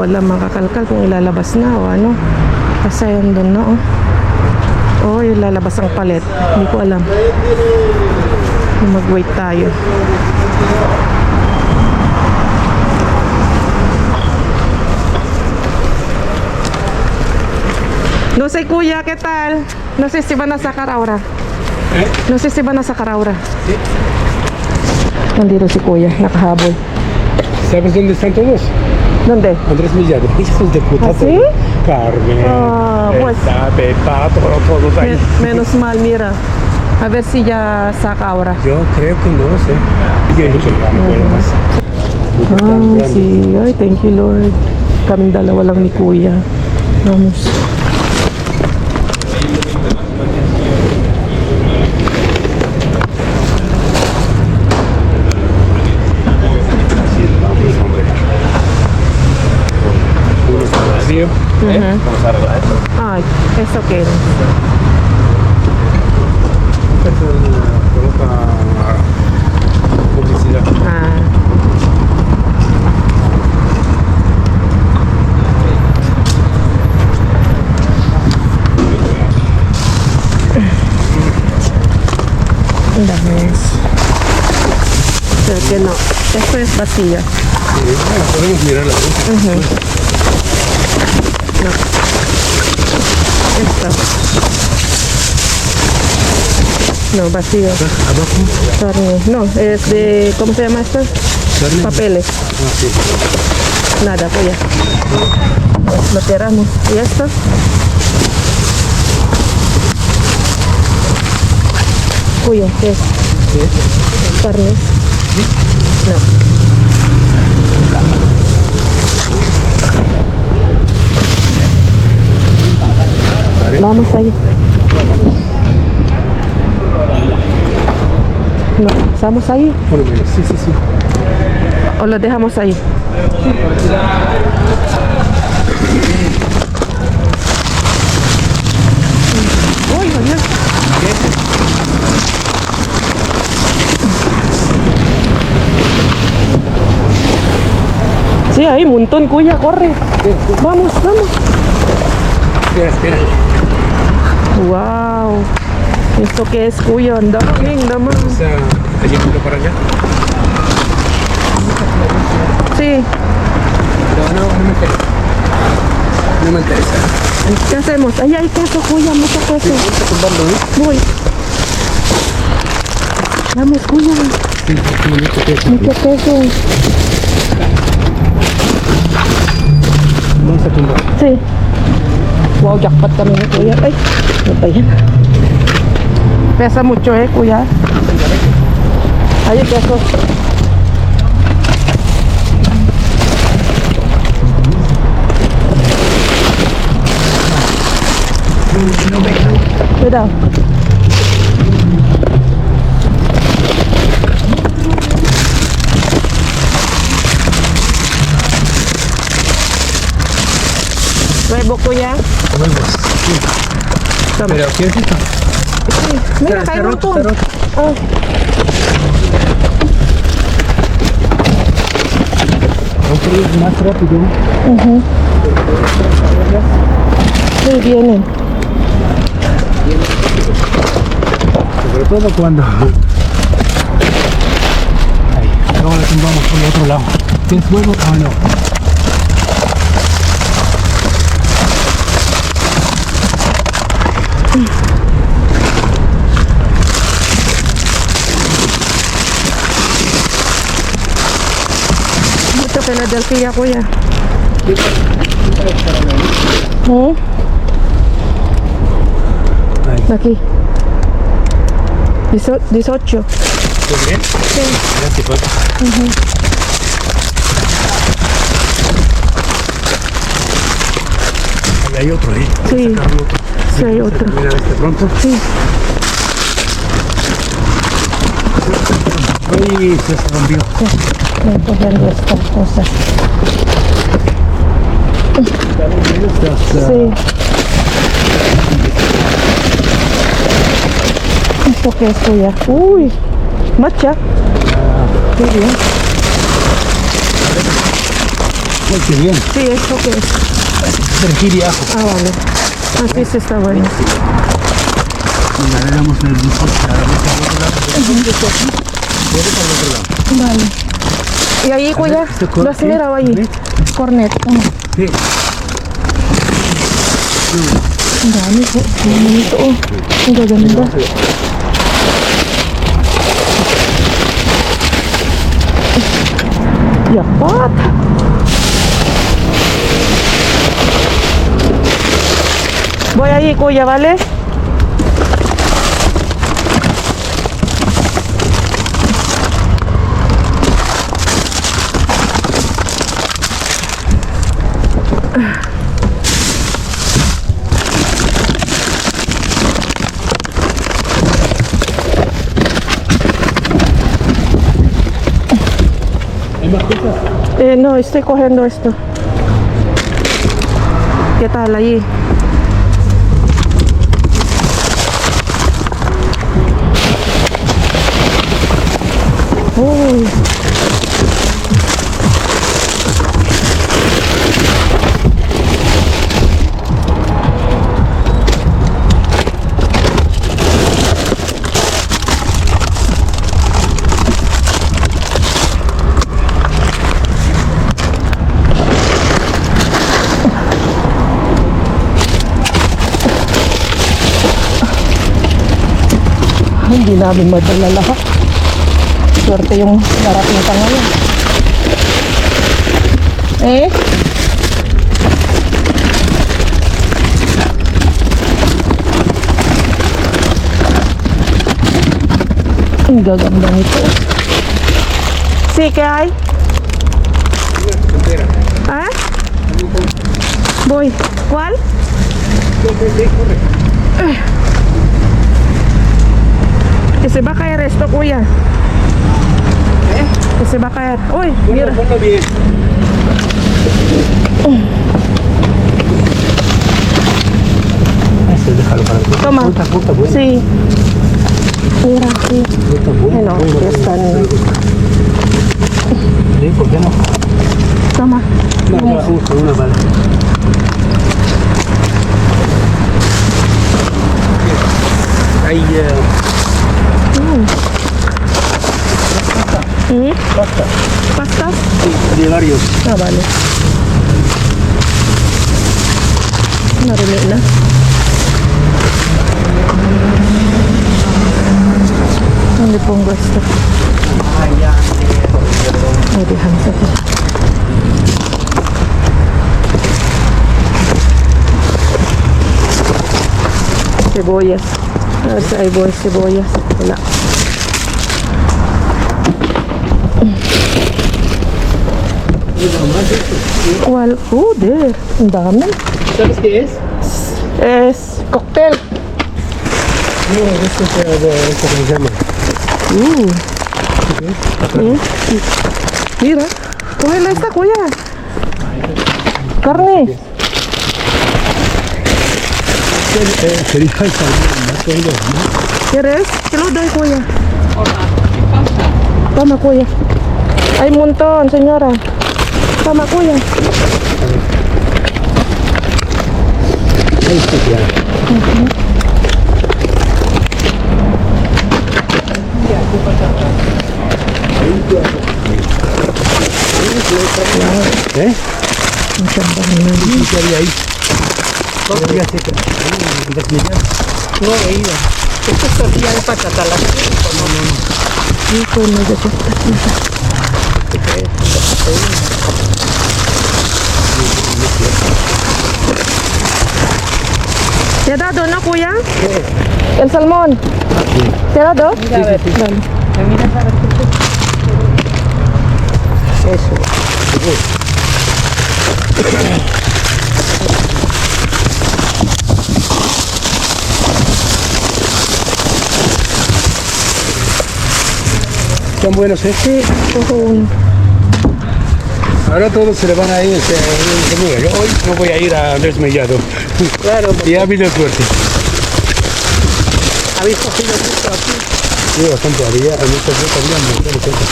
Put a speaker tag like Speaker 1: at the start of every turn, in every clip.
Speaker 1: ko alam mga kakalkal kung ilalabas na o ano. Kasi yun doon na oh. Oh, ilalabas ang palet. Hindi ko alam. Mag-wait tayo. No sé, kuya, ¿qué tal? No sé si van a sacar ahora. No sé si van a sacar ahora. Nandito si kuya, nakahabol.
Speaker 2: ¿Sabes dónde están todos?
Speaker 1: ¿Dónde?
Speaker 2: Andrés Millar, hijos de puta.
Speaker 1: ¿Ah, sí?
Speaker 2: Carmen,
Speaker 1: Ah, pues.
Speaker 2: Pepa, todos ahí.
Speaker 1: Menos mal, mira. A ver si ya saca ahora.
Speaker 2: Yo creo que no sé. Yo no sé, no puedo más.
Speaker 1: Ah, sí. Ay, thank you, Lord. Kaming dalawa lang ni kuya. Vamos.
Speaker 2: Vacío. Vamos a arreglar esto.
Speaker 1: Ay, es okay.
Speaker 2: Esto coloca publicidad.
Speaker 1: Ah. Ang dami. Pero que no. Esto es vacía.
Speaker 2: Sí, bueno, podemos mirar la luz.
Speaker 1: No. Esto. No, vacío.
Speaker 2: Abajo.
Speaker 1: Carne. No, es de... ¿Cómo se llama esto?
Speaker 2: Carne.
Speaker 1: Papeles.
Speaker 2: Ah, sí.
Speaker 1: Nada, pues ya. Lo tiramos. ¿Y esto? Cuyo, ¿qué es? Carnes. No. Vamos ahí. No, ¿estamos ahí?
Speaker 2: Por lo menos, sí, sí, sí.
Speaker 1: ¿O lo dejamos ahí? Uy, adiós. Sí, hay un montón, cuya, corre. Vamos, vamos.
Speaker 2: Espera, espera.
Speaker 1: Wow. ¿Esto qué es, cuyo? Andamos, andamos.
Speaker 2: O sea, allí para allá.
Speaker 1: Sí.
Speaker 2: No, no me interesa. No me interesa.
Speaker 1: ¿Qué hacemos? Ahí hay queso, cuya, mucho queso.
Speaker 2: Vamos a tumbarlo, ¿eh?
Speaker 1: Voy. Vamos, cuya.
Speaker 2: Sí, mucho queso.
Speaker 1: Mucho queso.
Speaker 2: Vamos a tumbar.
Speaker 1: Sí. Wow, jackpot kami ni kuya. Ay, ano ba yan? Pesa mucho kuya. Ay, peso. Cuidado. Nuevo, kuya.
Speaker 2: Huevos. Sí.
Speaker 1: Toma.
Speaker 2: Pero, ¿qué es esto?
Speaker 1: Sí, mira,
Speaker 2: Está
Speaker 1: hay un
Speaker 2: roto,
Speaker 1: montón.
Speaker 2: está roto.
Speaker 1: Ah.
Speaker 2: Vamos más rápido.
Speaker 1: Sí, vienen.
Speaker 2: Sobre todo cuando... Ahí, luego le tumbamos por el otro lado. ¿Tienes huevos o no?
Speaker 1: Ito, Philadelphia, kuya.
Speaker 2: Ahí.
Speaker 1: Aquí. 18.
Speaker 2: ¿Estás bien?
Speaker 1: Sí.
Speaker 2: Gracias, Juan. Ahí hay otro ahí.
Speaker 1: Sí. Sí, hay otro.
Speaker 2: Mira este pronto.
Speaker 1: Sí.
Speaker 2: Uy, se rompió.
Speaker 1: Voy cogiendo estas cosas. Sí. ¿Esto qué es, kuya? Uy, matcha. Qué bien.
Speaker 2: Ay, qué bien.
Speaker 1: Sí, ¿esto qué es?
Speaker 2: Perejil y ajo.
Speaker 1: Ah, vale. Así sí está bueno.
Speaker 2: Y ahora damos el gusto a la mesa al otro lado. Puede para el otro lado.
Speaker 1: Vale. Y ahí, cuya,
Speaker 2: este
Speaker 1: lo has
Speaker 2: ¿qué?
Speaker 1: mirado ahí.
Speaker 2: ¿Cornet?
Speaker 1: Cornet. Uno.
Speaker 2: Sí.
Speaker 1: Dami po. Bonito. Oh. Ang gaganda. Yapat. Voy ahí, kuya, ¿vale?
Speaker 2: ¿Hay más cosas?
Speaker 1: No, estoy cogiendo esto. ¿Qué tal ahí? Uy. Hindi namin madala lahat. Swerte yung darating pa ngayon. Eh? Ang gaganda nito. Sí, ¿qué hay? ¿Ah? Voy. ¿Cuál? Que se va a caer esto, kuya. Que se va a caer. Uy, mira.
Speaker 2: Ponlo bien. Este, déjalo para ti.
Speaker 1: Toma.
Speaker 2: Fruta buena.
Speaker 1: Sí. Mira, sí.
Speaker 2: Fruta buena.
Speaker 1: Bueno, ya están.
Speaker 2: Sí, ¿por qué no?
Speaker 1: Toma.
Speaker 2: No, vamos con una bala. Hay pasta.
Speaker 1: ¿Pastas?
Speaker 2: Sí, de varios.
Speaker 1: Ah, vale. Marumi na. ¿Dónde pongo esto? Ay, déjame sacar. Cebollas. A ver si hay cebollas. Wala. ¿Cuál? There. Ang dami.
Speaker 2: ¿Sabes qué es?
Speaker 1: Es cocktail.
Speaker 2: No, esto es esto que se llama.
Speaker 1: Mira. Cógela esta, kuya. Carne.
Speaker 2: Feliz también, ¿no?
Speaker 1: ¿Quieres? Que lo doy, kuya. Toma, kuya. Hay un montón, señora. Toma, kuya.
Speaker 2: Hay especial. ¿Eh? ¿Qué había ahí? ¿Qué había seca?
Speaker 3: No he ido. Esto es tortilla de patata, la
Speaker 1: Hijo, no de ¿Te ha dado, no, kuya? El salmón. ¿Te ha dado?
Speaker 3: Mira, a ver.
Speaker 1: Vale.
Speaker 3: ¿Me miras a ver qué es? Eso.
Speaker 2: Están buenos, ¿eh?
Speaker 1: Sí, cojo uno.
Speaker 2: Ahora todos se le van a ir. Yo hoy no voy a ir a Andrés Mellado.
Speaker 3: Claro,
Speaker 2: Y ha habido suerte.
Speaker 3: habéis cogido mucho aquí.
Speaker 2: Sí, bastante. Había muchas veces, había montones de cosas.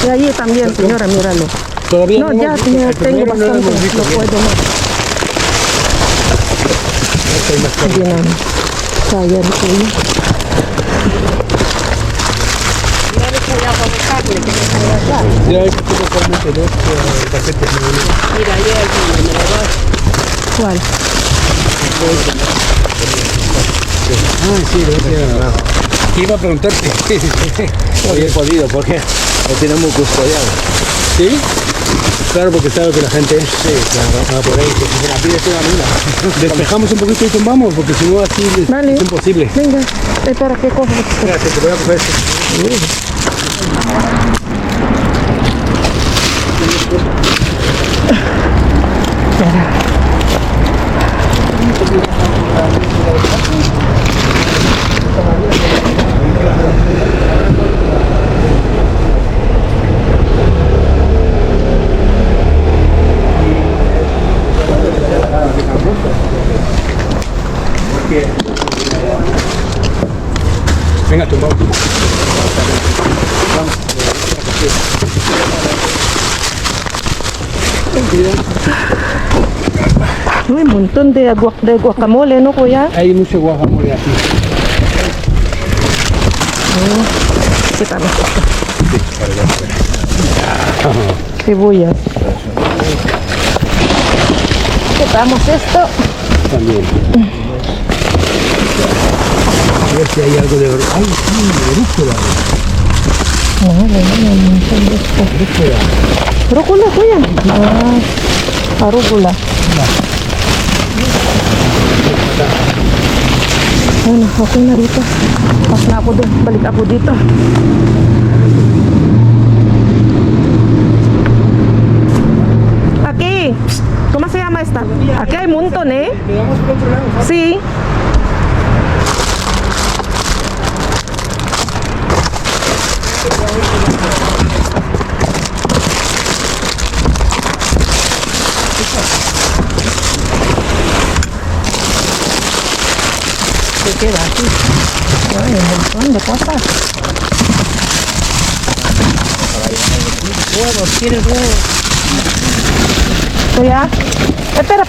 Speaker 1: Y allí también, señora, míralo.
Speaker 2: todavía
Speaker 1: No,
Speaker 2: hemos
Speaker 1: ya
Speaker 2: visto.
Speaker 1: tengo
Speaker 2: El primero no lo
Speaker 1: bastante.
Speaker 2: hemos visto.
Speaker 1: No puedo más. Hindi namin. Sayang ko yun.
Speaker 2: Ya hay totalmente dos paquetes.
Speaker 3: Mira, ahí hay uno, me lo das.
Speaker 1: ¿Cuál?
Speaker 2: Ah, sí, lo he Iba a preguntarte.
Speaker 4: Hoy he podido porque lo tenemos custodiado.
Speaker 2: ¿Sí? Claro, porque sabe que la gente es...
Speaker 4: Sí, claro. Por ahí, que si se la pides una mina.
Speaker 2: Despejamos un poquito y tumbamos, porque si no así
Speaker 1: Vale.
Speaker 2: es imposible.
Speaker 1: Venga, espera que cojo.
Speaker 2: Gracias, te voy a coger esto. Venga, tumbamos.
Speaker 1: Uy, un montón de guacamole, ¿no, kuya?
Speaker 2: Hay mucho guacamole aquí.
Speaker 1: Quítame. Cebollas. Quitamos esto.
Speaker 2: También. A ver si hay algo de... ¡Ay, sí! De rúcula.
Speaker 1: Un montón de esto.
Speaker 2: Rúcula.
Speaker 1: Rúcula, kuya. Arugula. Ano, okay na dito. Pas na ako doon. Balik ako dito. Aquí. ¿Cómo se llama esta? Aquí hay un montón, ¿eh?
Speaker 2: ¿Quedamos por otro lado?
Speaker 1: Sí. Se queda aquí. Ay, un montón de cosas.
Speaker 3: Huevos, ¿quieres huevos?
Speaker 1: Kuya. Espera.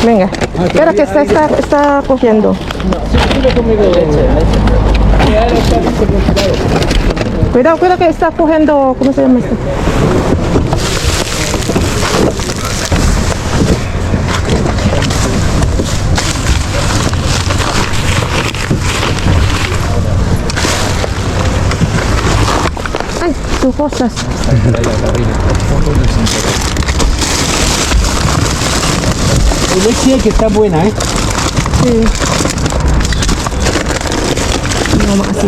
Speaker 1: Venga. Espera que está cogiendo. Cuidado que está cogiendo. ¿Cómo se llama esto? Ay, tus cosas.
Speaker 2: El leche que está buena, ¿eh?
Speaker 1: Sí. No más así.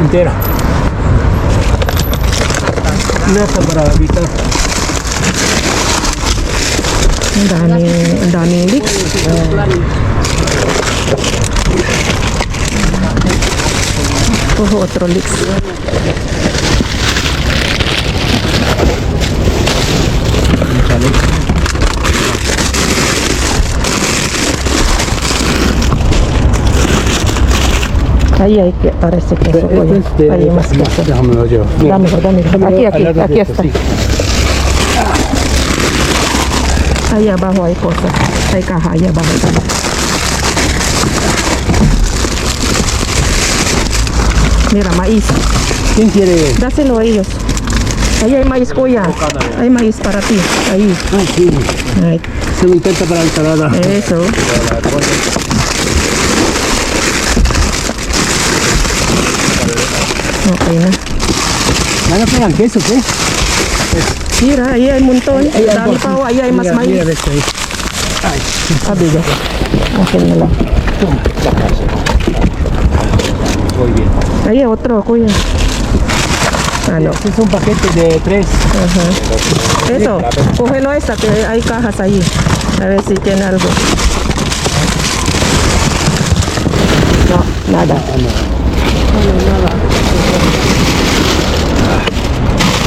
Speaker 2: Entera. Nasa para evitar.
Speaker 1: Ang daming leaks. Otro leaks. Ahí hay que, parece que eso, oye, ahí hay más queso.
Speaker 2: Déjame lo llevo.
Speaker 1: Dámelo. Aquí está.
Speaker 2: Sí.
Speaker 1: Ahí abajo hay cosas. Hay caja ahí abajo. Mira, maíz.
Speaker 2: ¿Quién quiere?
Speaker 1: Dáselo a ellos. Ahí hay maíz, kuya. Hay maíz para ti. Ahí.
Speaker 2: Ah, sí.
Speaker 1: Ahí.
Speaker 2: Se me intenta para la ensalada.
Speaker 1: Eso. Ok na.
Speaker 2: ¿Van a pegar queso, qué?
Speaker 1: Mira, ahí hay un montón. Dami pa, ahí hay más maíz.
Speaker 2: Mira esto ahí.
Speaker 1: Abiga. Akin na lang.
Speaker 2: Muy bien.
Speaker 1: Ahí hay otro, kuya. Ano?
Speaker 2: Este es un paquete de 3.
Speaker 1: Ajá. Eso, cógelo esta, que hay cajas ahí. A ver si tiene algo. No, nada.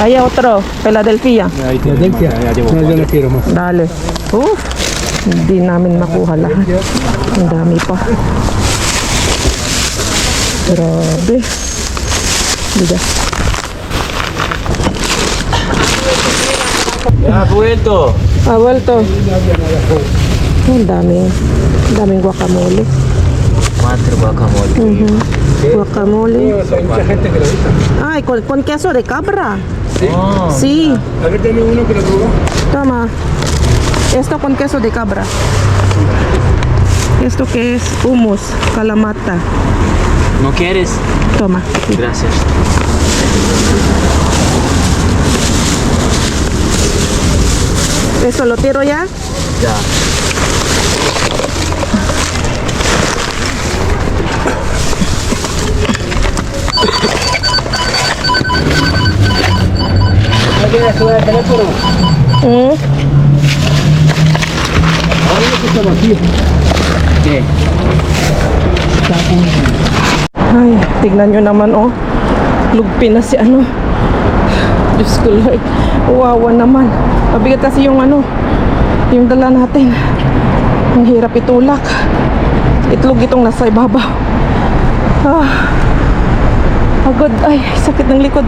Speaker 1: Ahí hay otro, Philadelphia.
Speaker 2: Ahí tiene. No, yo no quiero más.
Speaker 1: Dale. Uf, hindi namin makuha lahat. Ang dami pa. Grabe. Diba?
Speaker 4: Ya ha vuelto.
Speaker 1: Awal to. Ang daming guacamole.
Speaker 4: 4 guacamole.
Speaker 1: Guacamole.
Speaker 2: Hay mucha gente que lo gusta.
Speaker 1: Ay, con queso de cabra.
Speaker 4: Oh.
Speaker 1: Sí.
Speaker 2: A ver, dame uno que lo probó.
Speaker 1: Toma. Esto con queso de cabra. Esto que es hummus, kalamata.
Speaker 4: ¿No quieres?
Speaker 1: Toma.
Speaker 4: Gracias.
Speaker 1: ¿Esto lo tiro ya?
Speaker 4: Ya.
Speaker 2: ¿No quieres subir el teléfono? Ahora no está vacío.
Speaker 4: ¿Qué?
Speaker 1: Ay, tignan nyo naman, oh. Lugpi na si ano. Diyos ko, Lord. Uwawa naman. Mabigat kasi yung ano, yung dala natin. Ang hirap itulak. Itlog itong nasa ibabaw. Pagod. Ay, sakit ng likod.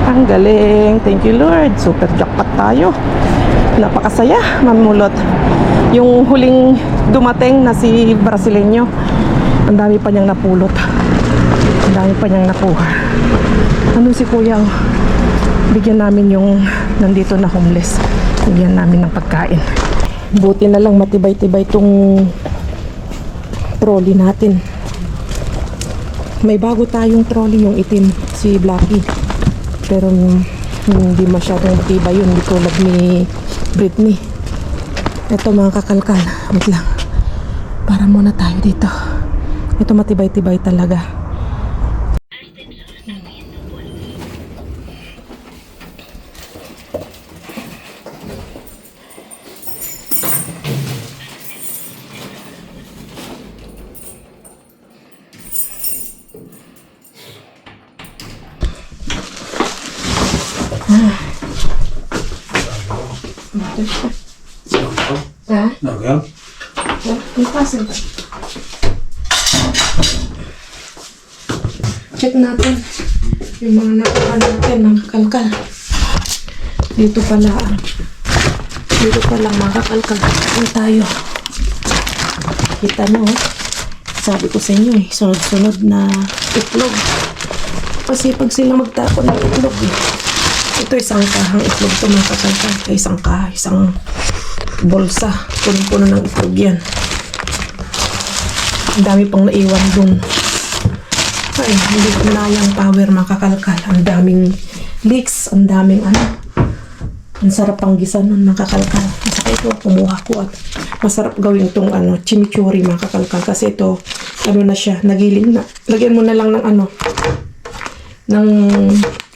Speaker 1: Ang galing. Thank you, Lord. Super jackpot tayo. Napakasaya, mamulot. Yung huling dumating na si Brasileño, ang dami pa niyang napulot. Ang dami pa niyang nakuha. Ano si Kuya, oh. Bigyan namin yung nandito na homeless. Bigyan namin ng pagkain. Buti na lang matibay-tibay tong trolley natin. May bago tayong trolley, yung itim, si Blackie. Pero hindi masyadong matibay yun, hindi tulad ni Britney. Ito mga kakalkal, wait lang. Para muna tayo dito. Ito matibay-tibay talaga.
Speaker 2: No, ¿qué?
Speaker 1: Check natin yung mga nakuha natin ng kalkal. Dito pala mga kakalkal. Ano tayo? Kita nyo, sabi ko sa inyo sunod-sunod na itlog. Kasi pag sila magtapon ng itlog ito isang kahang itlog ito mga kakalkal. Isang bolsa. Puno-puno ng itlog yan. Ang dami pang naiwan dun. Ay, hindi ko nayang power mga kakalkal. Ang daming leeks, ang daming ano. Ang sarap pang gisa nun mga kakalkal. Saka ito, kumuha ko at masarap gawin itong ano, chimichurri mga kakalkal. Kasi ito, ano na siya, nagiling na. Lagyan mo na lang ng ano, ng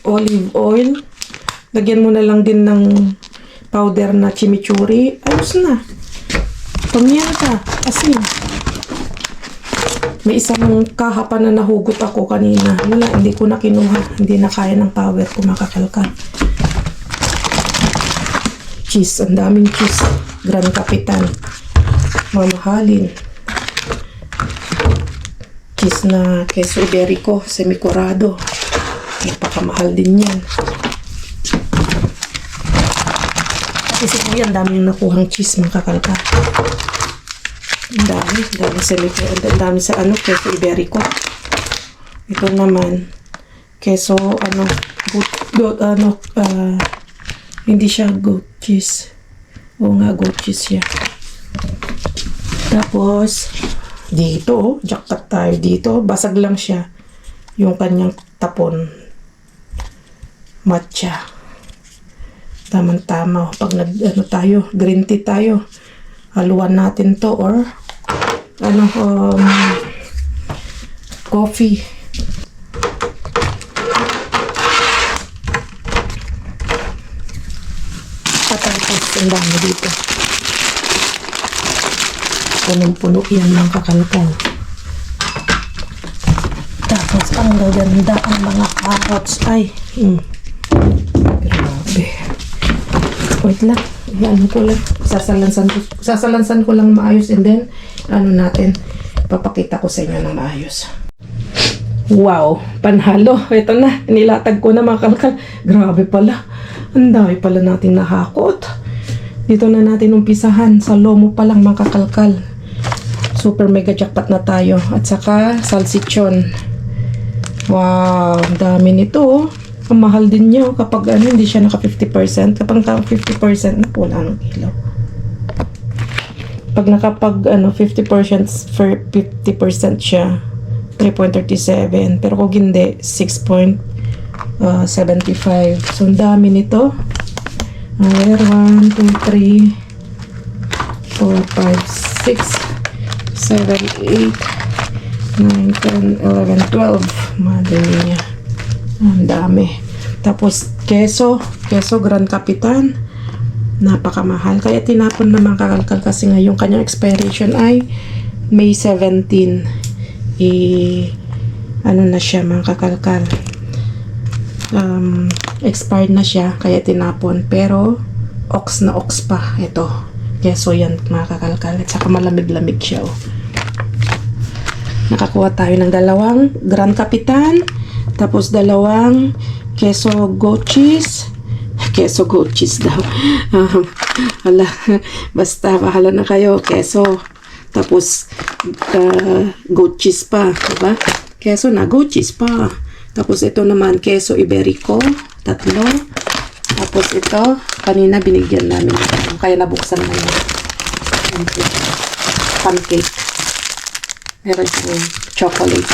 Speaker 1: olive oil. Lagyan mo na lang din ng powder na chimichurri. Ayos na. Pamiyata. Asin. May isang kaha pa na nahugot ako kanina. Wala, hindi ko na kinuha. Hindi na kaya ng power ko makakalkal. Cheese. Ang daming cheese. Grand Capitan. Mamahalin. Cheese na queso iberico. Semi-curado. Napakamahal din yan. Kasi po yan, dami yung nakuhang cheese mga kakalkal. Ang dami sa ano, queso iberico. Ito naman, queso, ano, hindi siya goat cheese. Oo nga, goat cheese siya. Tapos, dito, jackpot tayo dito. Basag lang siya. Yung kanyang tapon. Matcha. Tamang-tama. Pag tayo, green tea tayo, haluan natin to or coffee. Patapos ang dami dito. Punong-puno yan ng kakalkal. Tapos ang gaganda ang mga carrots. Ay, grabe. Wait lang. Ano ko lang. Sasalansan ko lang maayos and then, ano natin, papakita ko sa inyo ng maayos. Wow, panhalo. Ito na, nilatag ko na mga kalkal. Grabe pala. Ang dami pala natin nahakot. Dito na natin umpisahan. Sa lomo pa lang mga kalkal. Super mega jackpot na tayo. At saka salsichon. Wow, ang dami nito. Oh. Ang mahal din niya kapag hindi siya naka 50%. Kapag naka 50% na, wala nang ilaw. Pag nakapag 50% for 50% siya, 3.37. Pero kung hindi, 6.75. So, ang dami nito. 1, 2, 3, 4, 5, 6, 7, 8, 9, 10, 11, 12. Madali niya. Ang dami. Tapos, keso Grand Capitan. Napakamahal. Kaya tinapon na mga kakalkal kasi nga yung kanyang expiration ay May 17. Ano na siya mga kakalkal. Expired na siya kaya tinapon. Pero, ox na ox pa. Ito. Keso yan mga kakalkal. At saka malamig-lamig siya. Oh. Nakakuha tayo ng 2 Grand Capitan. Tapos 2 keso goat cheese. Keso goat cheese daw. Hala, basta bahala na kayo. Keso. Tapos goat cheese pa, diba? Keso na goat cheese pa. Tapos ito naman keso iberico, 3. Tapos ito kanina binigyan namin kaya nabuksan na yun. Pancake. Meron siyang chocolate.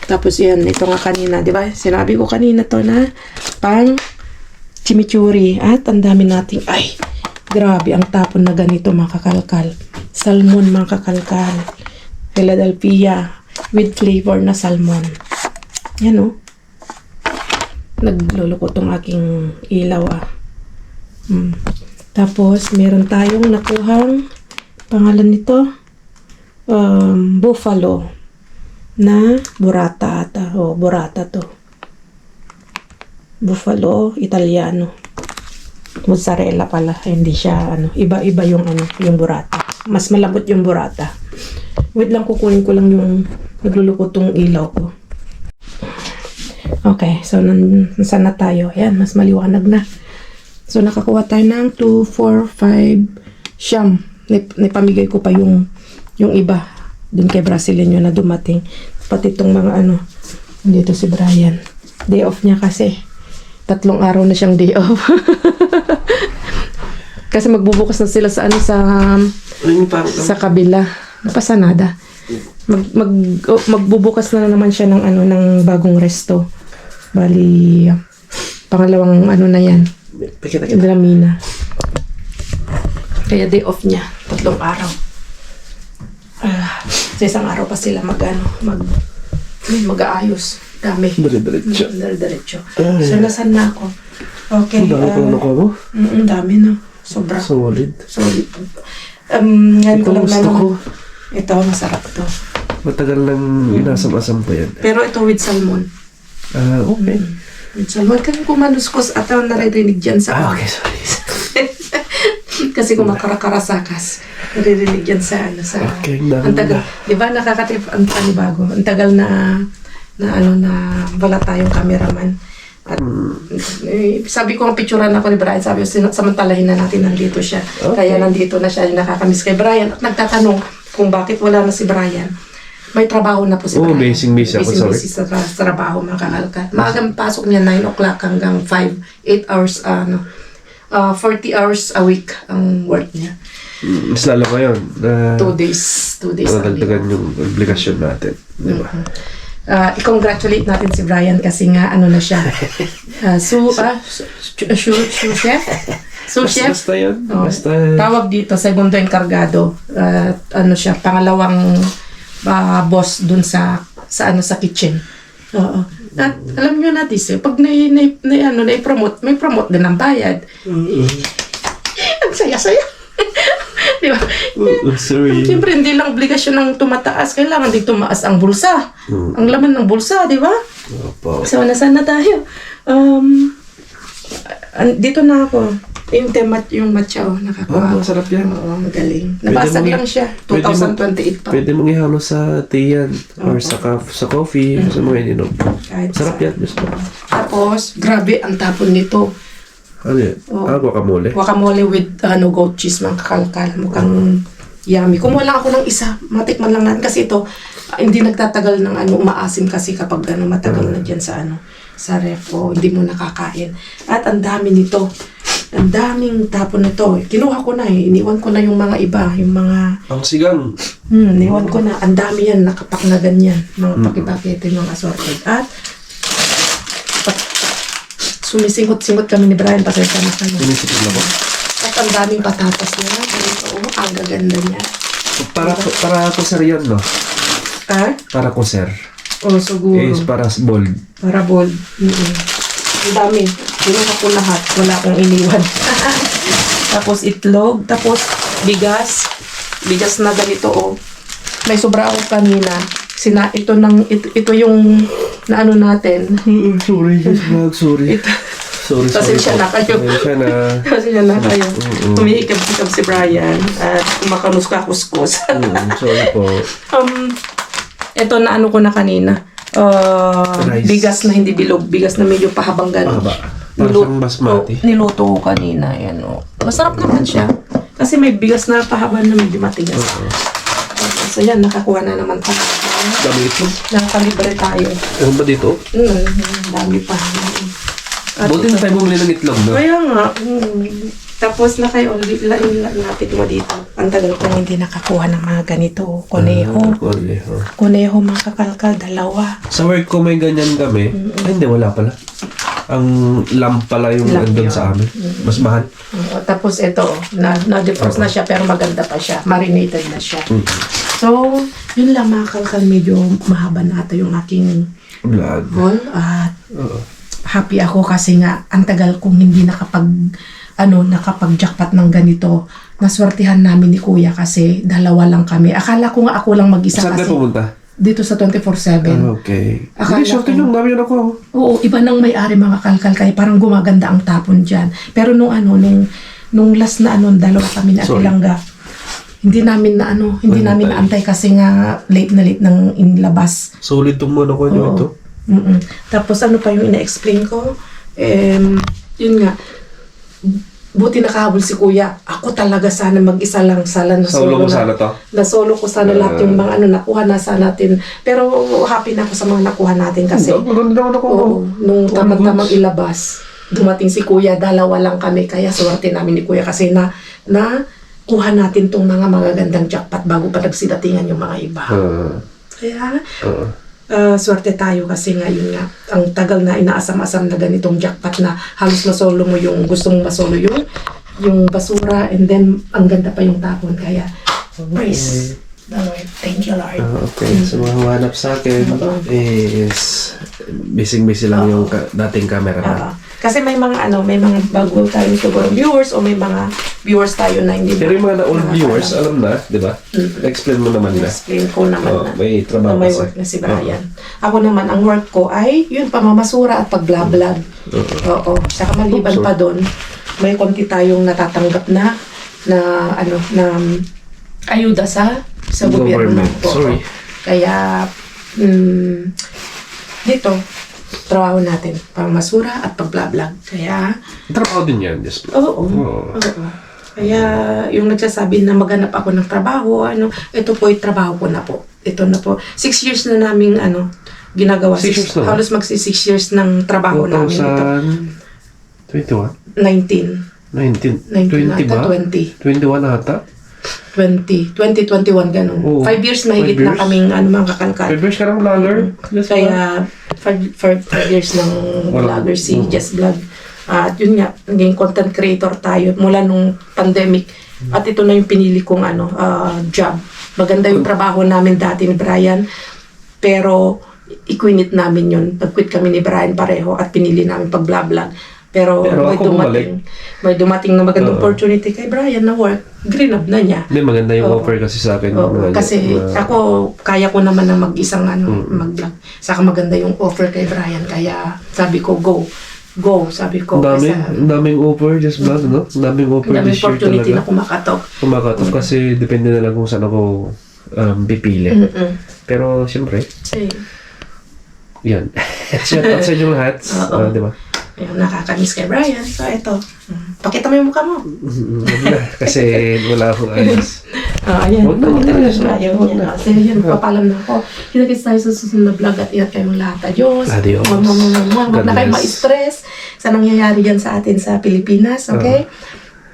Speaker 1: Tapos yan, ito nga kanina, di ba? Sinabi ko kanina to na pang chimichurri. At ang dami nating, ay, grabe, ang tapon na ganito mga kakalkal. Salmon mga kakalkal. Philadelphia with flavor na salmon. Yan o. Nagluloko tong aking ilaw Tapos, meron tayong nakuhang pangalan nito, buffalo na burrata ata. O, burrata to. Buffalo, Italiano. Mozzarella pala. Hindi siya, iba-iba yung, yung burrata. Mas malambot yung burrata. Wait lang, kukunin ko lang yung naglulukotong ilaw ko. Okay, so, saan na tayo? Ayan, mas maliwanag na. So, nakakuha tayo ng 2, 4, 5, siyam. Napamigay ko pa yung iba. Dun kay Brasileño na dumating. Pati itong mga dito si Brian. Day off niya kasi. 3 araw na siyang day off. Kasi magbubukas na sila sa sa kabila. Napasanada. Magbubukas na naman siya ng ng bagong resto. Bali pangalawang na yan. Dramina. Kaya day off niya. 3 araw. Sa isang araw pa sila mag-aayos. Dami. Dire-diretso. So, nasan na ako? Okay. Dami na. Sobra.
Speaker 2: Solid.
Speaker 1: Ngayon ko lang naman. Ito, masarap to.
Speaker 2: Matagal lang inasam-asam pa yan.
Speaker 1: Pero ito with salmon.
Speaker 2: Okay.
Speaker 1: With salmon. Kasi kumanuskos at naririnig dyan sa
Speaker 2: Okay, sorry.
Speaker 1: kasi kumakara-karasakas. Naririnig yan sa
Speaker 2: Okay,
Speaker 1: ang tagal. Di ba nakakatrip ang panibago? Ang tagal na wala tayong cameraman. At sabi ko, picturean ako ni Brian. Sabi ko, samantalahin na natin nandito siya.
Speaker 2: Okay.
Speaker 1: Kaya nandito na siya, nakakamiss kay Brian. At nagtatanong kung bakit wala na si Brian. May trabaho na po si Brian.
Speaker 2: Busy ako, sorry.
Speaker 1: Busy sa trabaho, mga kakalkal. Maagang pasok niya 9 o'clock hanggang 5, 8 hours, 40 hours a week ang work niya.
Speaker 2: Mas lalo pa yun.
Speaker 1: 2 days. 2 days.
Speaker 2: Nadagdagan yung obligasyon natin. Di ba?
Speaker 1: I-congratulate natin si Brian kasi nga na siya. Sous chef? Sous chef?
Speaker 2: Basta yun. Basta.
Speaker 1: Tawag dito, segundo encargado. Siya, pangalawang boss dun sa kitchen. Oo. At alam nyo natin, pag na-promote, may promote din ang bayad. Ang saya-saya. Di ba?
Speaker 2: Sorry.
Speaker 1: Siyempre, hindi lang obligasyon ng tumataas. Kailangan din tumaas ang bulsa. Ang laman ng bulsa, di ba?
Speaker 2: Opo.
Speaker 1: So, nasaan na tayo? Dito na ako. Yung matcha, nakakuha.
Speaker 2: masarap yan.
Speaker 1: Oo, magaling. Nabasag
Speaker 2: mong-
Speaker 1: lang siya.
Speaker 2: pwede mo-
Speaker 1: 2028 pa.
Speaker 2: Pwede mong ihalo sa tea yan. Or sa, sa coffee. Sa mga ininom.
Speaker 1: Kahit
Speaker 2: Sarap
Speaker 1: sa-
Speaker 2: yan. Gusto.
Speaker 1: Tapos, grabe ang tapon nito.
Speaker 2: Ano yan? Guacamole.
Speaker 1: Guacamole with goat cheese, mga kakalkal. Mukhang yummy. Kumuha lang ako ng isa. Matikman lang natin. Kasi ito, hindi nagtatagal ng umaasim kasi kapag matagal na dyan sa ref o hindi mo nakakain. At ang dami nito. Ang daming tapon nito. Kinuha ko na iniwan ko na yung mga iba. Yung mga,
Speaker 2: Ang sigang.
Speaker 1: iniwan ko na. Ang dami yan. Nakapak na ganyan. Mga pakipakete, mga assorted. At, sumisingot-singot kami ni Brian. Pasensya na kayo.
Speaker 2: Sinisipin na ba?
Speaker 1: At ang daming patatas niya. Ganito, ang gaganda niya.
Speaker 2: Para ko sir yan, no?
Speaker 1: Ah?
Speaker 2: Para ko sir.
Speaker 1: Siguro.
Speaker 2: Is para bold.
Speaker 1: Para bold. Ang dami. Kinuha ko lahat. Wala akong iniwan. Tapos itlog. Tapos bigas. Bigas na ganito, May sobra ako kanina. Ito yung naano natin.
Speaker 2: Sorry, just vlog. Sorry.
Speaker 1: Ito.
Speaker 2: Sorry.
Speaker 1: Pasensya na kayo. Pasensya na kayo. Humihikab-hikab si Brian. At kumakanuska-kuskus.
Speaker 2: Sorry po.
Speaker 1: Ito na ko na kanina.
Speaker 2: Rice.
Speaker 1: Bigas na hindi bilog. Bigas na medyo pahabang gano'n.
Speaker 2: Pahaba. Para siyang basmati.
Speaker 1: Niluto ko kanina. Yan, Masarap naman siya. Kasi may bigas na pahaba na medyo matigas. So yan, nakakuha na naman tayo.
Speaker 2: Dami ito.
Speaker 1: Nakalibre tayo.
Speaker 2: Ano ba dito?
Speaker 1: Dami pa.
Speaker 2: Buti na tayo bumili ng itlog, no?
Speaker 1: Kaya nga. Tapos na kayo, lapit mo dito. Ang tagal kong hindi nakakuha ng mga ganito. Koneho. Koneho, mga kakalkal, 2.
Speaker 2: Sa work ko may ganyan kami. Ay, hindi, wala pala. Ang lamb pala yung
Speaker 1: Lamb
Speaker 2: andun
Speaker 1: yun.
Speaker 2: sa amin. Mas mahal.
Speaker 1: Tapos ito, na-defrost na siya pero maganda pa siya. Marinated na siya. So, yun lang mga kalkal. Medyo mahaba na ito yung aking
Speaker 2: Vlog.
Speaker 1: haul. At
Speaker 2: Oo.
Speaker 1: happy ako kasi nga ang tagal kong hindi nakapag-jackpot ng ganito. Naswertihan namin ni Kuya kasi 2 lang kami. Akala ko nga ako lang mag-isa
Speaker 2: Saan
Speaker 1: kasi
Speaker 2: tayo pumunta?
Speaker 1: dito sa 24/7.
Speaker 2: Okay.
Speaker 1: Akala
Speaker 2: Hindi, shorty
Speaker 1: ko-
Speaker 2: lang. Dami yun ako.
Speaker 1: Oo, iba nang may-ari mga kalkal kaya parang gumaganda ang tapon dyan. Pero nung last na 2 kami na
Speaker 2: Sorry.
Speaker 1: Atilangga, hindi namin naantay kasi nga late nang inlabas.
Speaker 2: Solid tong mono ko nyo
Speaker 1: Oo.
Speaker 2: ito.
Speaker 1: Tapos ano pa yung ina-explain ko? Yun nga, buti nakahabol si Kuya. Ako talaga sana mag-isa lang sana
Speaker 2: Sa ulo mo sana to?
Speaker 1: Nasolo ko sana lahat yung mga nakuha na sa natin. Pero happy na ako sa mga nakuha natin kasi
Speaker 2: Maganda naman ako.
Speaker 1: nung tamang ilabas, dumating si Kuya, 2 lang kami. Kaya swerte namin ni Kuya kasi na kuha natin tong mga magagandang jackpot bago pa nagsidatingan yung mga iba. Kaya swerte tayo kasi ngayon nga, ang tagal na inaasam-asam na ganitong jackpot na halos masolo mo yung gusto mong masolo yung basura and then ang ganda pa yung tapon. Kaya praise the Lord. Thank you, Lord.
Speaker 2: Okay. So, mga humanap sa akin is busy lang yung dating camera.
Speaker 1: Kasi may mga bago tayo siguro viewers o may mga viewers tayo na hindi
Speaker 2: Pero yung mga na-old viewers, alam na, di ba? Explain mo naman na.
Speaker 1: explain ko naman na
Speaker 2: May trabaho
Speaker 1: may
Speaker 2: kasi.
Speaker 1: work na si Brian. Ako naman, ang work ko ay yun, pamamasura at pag-vlog. Oo. Saka maliban pa doon, may konti tayong natatanggap na ayuda sa gobyerno.
Speaker 2: Government.
Speaker 1: Oo.
Speaker 2: Sorry.
Speaker 1: Kaya, dito, trabaho natin, pamamasura at pag-vlog. Kaya,
Speaker 2: Trabaho din yan, just
Speaker 1: oo. Kaya yung nagsasabi na maghanap ako ng trabaho, ito po yung trabaho ko na po. Ito na po. 6 years na namin ginagawa.
Speaker 2: 6 years na?
Speaker 1: Halos magsi 6 years ng trabaho namin ito.
Speaker 2: 2021?
Speaker 1: 19.
Speaker 2: 19? 20 ba?
Speaker 1: 20.
Speaker 2: 21 ata?
Speaker 1: 2021 ganun.
Speaker 2: Oo.
Speaker 1: 5 years mahigit
Speaker 2: 5
Speaker 1: na
Speaker 2: years?
Speaker 1: kaming mga kakalkal.
Speaker 2: 5 years ka ng vlogger? Just
Speaker 1: Kaya 5 years ng
Speaker 2: Walang-
Speaker 1: vlogger si Just Vlog. At yun nga, naging content creator tayo mula nung pandemic. At ito na yung pinili kong job. Maganda yung trabaho namin dati ni Brian. Pero ikwinit namin yun. Nag-quit kami ni Brian pareho at pinili namin pag-vlog. Pero
Speaker 2: ako
Speaker 1: may dumating na magandang opportunity kay Brian na work. Green up na niya.
Speaker 2: Hindi, maganda yung
Speaker 1: Oo.
Speaker 2: offer kasi sa akin.
Speaker 1: Oo, kasi ako, kaya ko naman na mag-isang mag-vlog. Saka maganda yung offer kay Brian. Kaya sabi ko, go. go, sabi ko.
Speaker 2: Ang daming offer, just vlog, no? Ang daming offer
Speaker 1: Ang daming
Speaker 2: this year
Speaker 1: opportunity na
Speaker 2: talaga.
Speaker 1: kumakatok.
Speaker 2: Kumakatok kasi depende na lang kung saan ako pipili. Pero siyempre,
Speaker 1: Say,
Speaker 2: yan. Shout out sa inyo lahat.
Speaker 1: Oo.
Speaker 2: Di ba?
Speaker 1: ayun, nakakamiss kay Brian. So, ito. Pakita mo yung mukha mo.
Speaker 2: Wag na, kasi wala akong ayos.
Speaker 1: Ayan.
Speaker 2: Huwag na,
Speaker 1: Pakita
Speaker 2: huwag na.
Speaker 1: mo siya. Ayaw niya. So, yun. Papalam na ako. Kita-kits tayo sa susunod na vlog at ingat kayong lahat. Adios.
Speaker 2: Adios.
Speaker 1: Huwag
Speaker 2: God
Speaker 1: na kayong
Speaker 2: bless.
Speaker 1: ma-stress sa nangyayari dyan sa atin sa Pilipinas. Okay?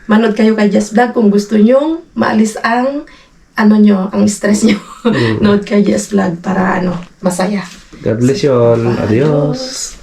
Speaker 1: Manood kayo kay Jess Vlog kung gusto nyong maalis ang ang stress nyo. Nood kay Jess Vlog para masaya.
Speaker 2: God bless you all. Adios.